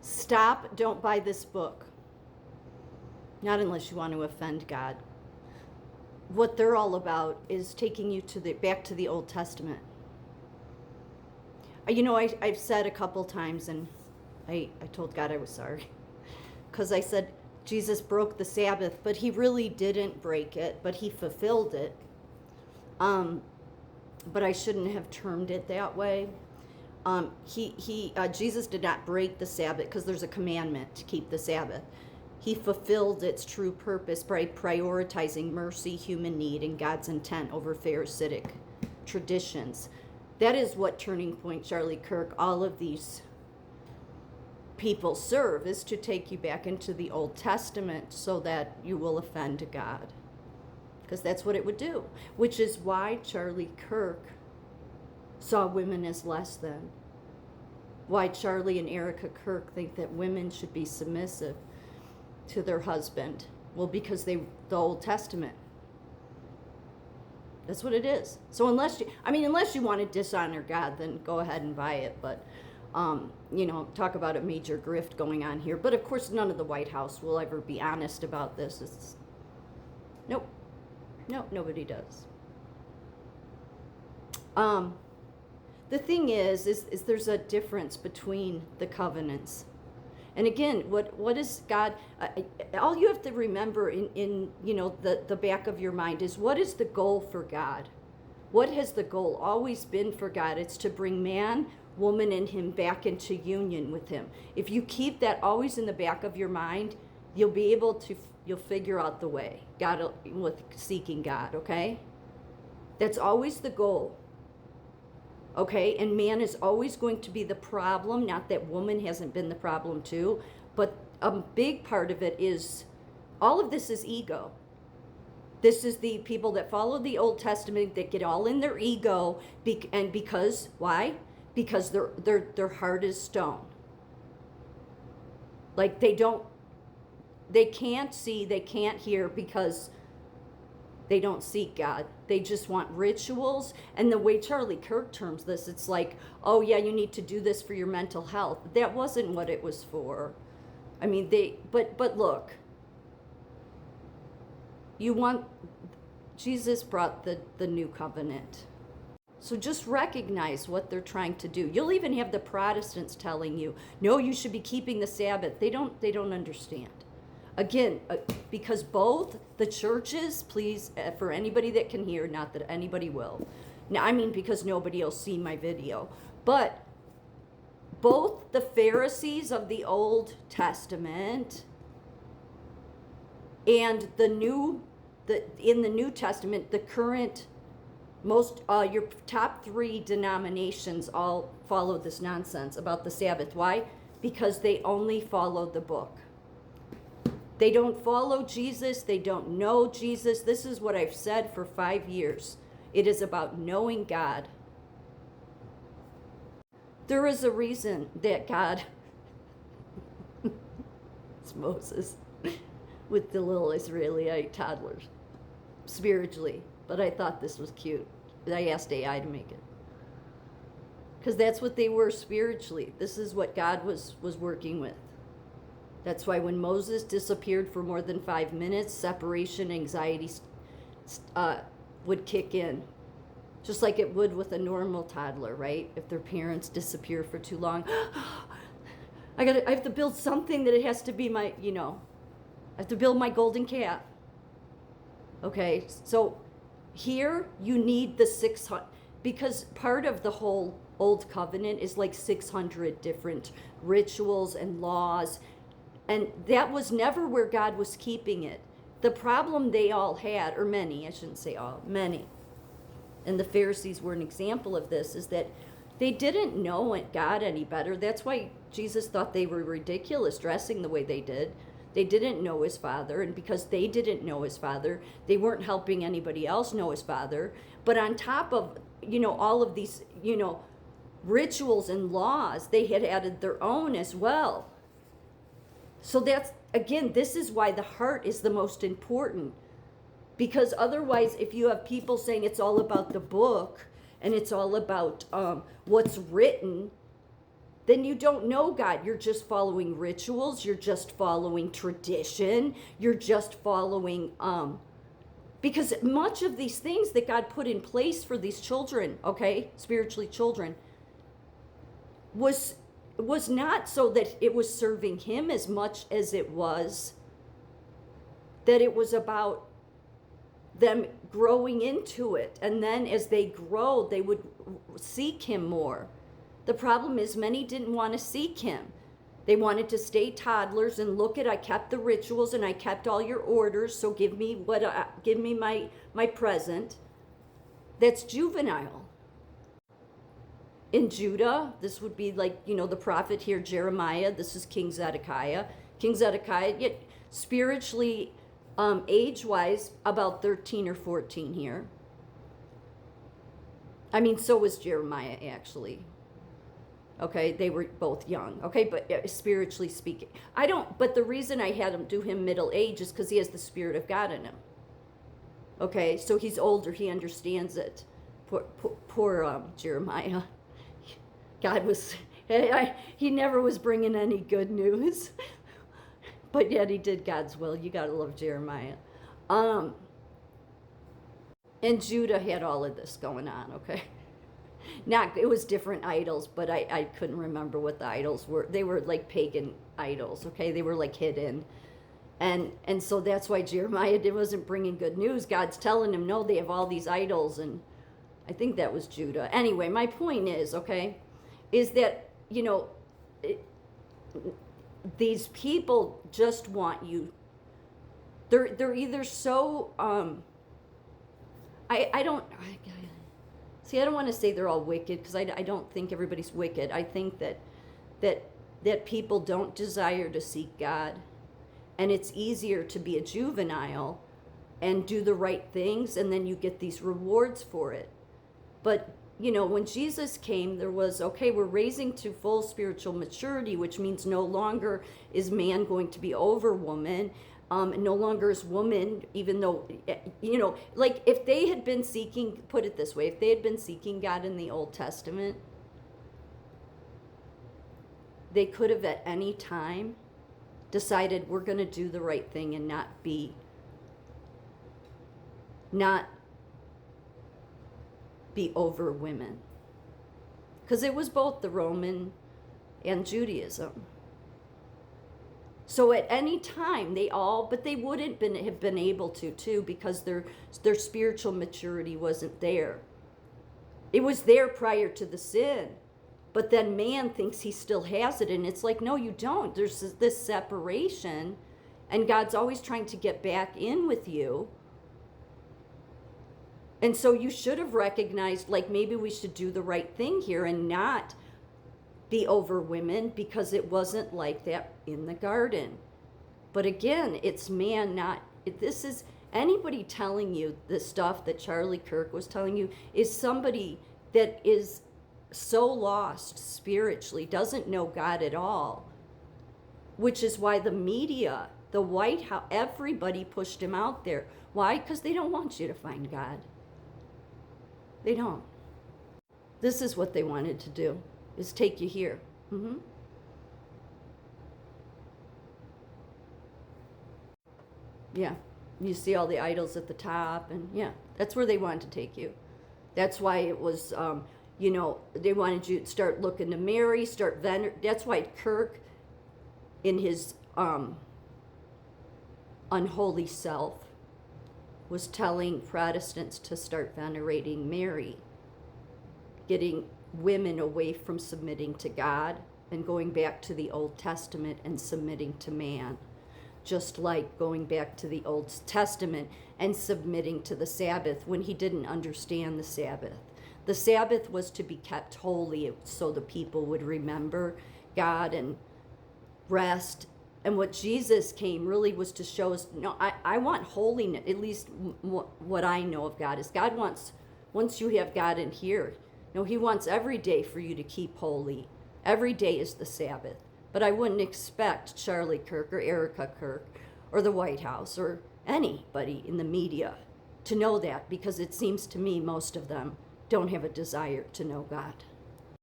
Stop, don't buy this book. Not unless you want to offend God. What they're all about is taking you back to the Old Testament. I've said a couple times, and I told God I was sorry. Because I said, Jesus broke the Sabbath, but he really didn't break it, but he fulfilled it. But I shouldn't have termed it that way. Jesus did not break the Sabbath because there's a commandment to keep the Sabbath. He fulfilled its true purpose by prioritizing mercy, human need, and God's intent over Pharisaic traditions. That is what Turning Point, Charlie Kirk, all of these people serve, is to take you back into the Old Testament so that you will offend God. Because that's what it would do. Which is why Charlie Kirk saw women as less than. Why Charlie and Erica Kirk think that women should be submissive to their husband. Well, because the Old Testament. That's what it is. So unless you want to dishonor God, then go ahead and buy it. But, talk about a major grift going on here. But of course, none of the White House will ever be honest about this. Nope, nobody does. The thing is there's a difference between the covenants. And again, what is God? All you have to remember in the back of your mind is, what is the goal for God? What has the goal always been for God? It's to bring man, woman, and him back into union with him. If you keep that always in the back of your mind, you'll figure out the way. With seeking God, okay? That's always the goal. Okay, and man is always going to be the problem. Not that woman hasn't been the problem too, but a big part of it is, all of this is ego. This is the people that follow the Old Testament that get all in their ego, and because why? Because their heart is stone. Like they can't see, they can't hear because they don't seek God. They just want rituals. And the way Charlie Kirk terms this, it's like, oh yeah, you need to do this for your mental health. That wasn't what it was for. But look, Jesus brought the new covenant. So just recognize what they're trying to do. You'll even have the Protestants telling you, no, you should be keeping the Sabbath. They don't understand. Again, because both the churches, please, for anybody that can hear, not that anybody will. Now, because nobody will see my video. But both the Pharisees of the Old Testament and in the New Testament, the current your top 3 denominations all follow this nonsense about the Sabbath. Why? Because they only follow the book. They don't follow Jesus. They don't know Jesus. This is what I've said for 5 years. It is about knowing God. There is a reason that God, it's Moses, with the little Israelite toddlers, spiritually. But I thought this was cute. I asked AI to make it. Because that's what they were spiritually. This is what God was working with. That's why when Moses disappeared for more than 5 minutes, separation anxiety would kick in. Just like it would with a normal toddler, right? If their parents disappear for too long. I have to build something that it has to be my, I have to build my golden calf. Okay, so here you need the 600, because part of the whole Old Covenant is like 600 different rituals and laws. And that was never where God was keeping it. The problem they all had, or many, I shouldn't say all, many, and the Pharisees were an example of this, is that they didn't know God any better. That's why Jesus thought they were ridiculous dressing the way they did. They didn't know his Father, and because they didn't know his Father, they weren't helping anybody else know his Father. But on top of, all of these, rituals and laws, they had added their own as well. So that's, again, this is why the heart is the most important. Because otherwise, if you have people saying it's all about the book and it's all about what's written, then you don't know God. You're just following rituals. You're just following tradition. You're just following, because much of these things that God put in place for these children, okay, spiritually children, was not so that it was serving him as much as it was that it was about them growing into it. And then as they grow, they would seek him more. The problem is many didn't want to seek him. They wanted to stay toddlers and look at, I kept the rituals and I kept all your orders, so give me my present. That's juvenile. In Judah, this would be like, the prophet here, Jeremiah. This is King Zedekiah. King Zedekiah, yet spiritually, age-wise, about 13 or 14 here. I mean, so was Jeremiah, actually. Okay, they were both young. Okay, but spiritually speaking, but the reason I had him do him middle age is because he has the Spirit of God in him. Okay, so he's older, he understands it. Poor Jeremiah. God he never was bringing any good news, but yet he did God's will. You gotta love Jeremiah. And Judah had all of this going on, okay? It was different idols, but I couldn't remember what the idols were. They were like pagan idols, okay? They were like hidden. And so that's why Jeremiah wasn't bringing good news. God's telling him, no, they have all these idols, and I think that was Judah. Anyway, my point is, okay, is that, these people just want you. They're either so, I don't want to say they're all wicked, because I don't think everybody's wicked. I think that people don't desire to seek God, and it's easier to be a juvenile and do the right things, and then you get these rewards for it. But when Jesus came, there was, okay, we're raising to full spiritual maturity, which means no longer is man going to be over woman. No longer is woman, even though, like if they had been seeking, put it this way, if they had been seeking God in the Old Testament, they could have at any time decided, we're going to do the right thing and not be over women. Because it was both the Roman and Judaism. So at any time, but they wouldn't have been able to, too, because their spiritual maturity wasn't there. It was there prior to the sin, but then man thinks he still has it, and it's like, no, you don't. There's this separation, and God's always trying to get back in with you. And so you should have recognized, like, maybe we should do the right thing here and not be over women, because it wasn't like that in the garden. But again, it's man, this is anybody telling you the stuff that Charlie Kirk was telling you is somebody that is so lost spiritually, doesn't know God at all, which is why the media, the White House, everybody pushed him out there. Why? Because they don't want you to find God. They don't. This is what they wanted to do, is take you here. Mm-hmm. Yeah, you see all the idols at the top, and yeah, that's where they wanted to take you. That's why it was, they wanted you to start looking to Mary, that's why Kirk, in his unholy self, was telling Protestants to start venerating Mary, getting women away from submitting to God and going back to the Old Testament and submitting to man. Just like going back to the Old Testament and submitting to the Sabbath when he didn't understand the Sabbath. The Sabbath was to be kept holy so the people would remember God and rest. And what Jesus came really was to show us, I want holiness, at least what I know of God is God wants, once you have God in here, he wants every day for you to keep holy. Every day is the Sabbath. But I wouldn't expect Charlie Kirk or Erica Kirk or the White House or anybody in the media to know that, because it seems to me most of them don't have a desire to know God.